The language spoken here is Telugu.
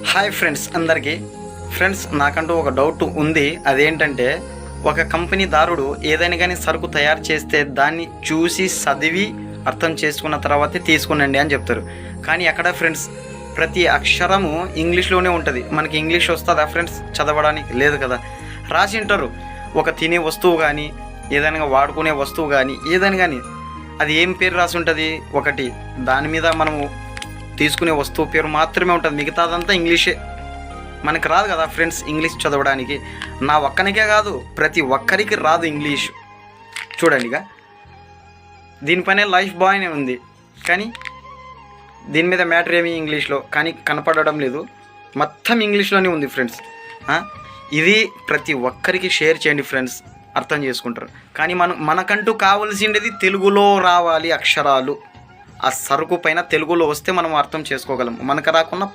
హాయ్ ఫ్రెండ్స్ అందరికీ. ఫ్రెండ్స్, నాకంటూ ఒక డౌట్ ఉంది. అదేంటంటే, ఒక కంపెనీదారుడు ఏదైనా కానీ సరుకు తయారు చేస్తే దాన్ని చూసి చదివి అర్థం చేసుకున్న తర్వాతే తీసుకునండి అని చెప్తారు. కానీ ఎక్కడ ఫ్రెండ్స్, ప్రతి అక్షరము ఇంగ్లీష్లోనే ఉంటుంది. మనకి ఇంగ్లీష్ వస్తుందా ఫ్రెండ్స్ చదవడానికి? లేదు కదా. రాసి ఉంటారు. ఒక తినే వస్తువు కానీ, ఏదైనా వాడుకునే వస్తువు కానీ, ఏదైనా కానీ అది ఏం పేరు రాసి ఉంటుంది ఒకటి, దాని మీద మనము తీసుకునే వస్తువు పేరు మాత్రమే ఉంటుంది. మిగతాదంతా ఇంగ్లీషే. మనకు రాదు కదా ఫ్రెండ్స్ ఇంగ్లీష్ చదవడానికి. నా ఒక్కనికే కాదు, ప్రతి ఒక్కరికి రాదు ఇంగ్లీష్. చూడండి, ఇక దీనిపైనే లైఫ్ బాయ్నే ఉంది, కానీ దీని మీద మ్యాటర్ ఏమి ఇంగ్లీష్లో కానీ కనపడడం లేదు. మొత్తం ఇంగ్లీష్లోనే ఉంది ఫ్రెండ్స్. ఇది ప్రతి ఒక్కరికి షేర్ చేయండి ఫ్రెండ్స్, అర్థం చేసుకుంటారు. కానీ మనకంటూ కావాల్సిండేది తెలుగులో రావాలి అక్షరాలు. ఆ సరుకు పైన తెలుగులో వస్తే మనం అర్థం చేసుకోగలం. మనకు రాకుండా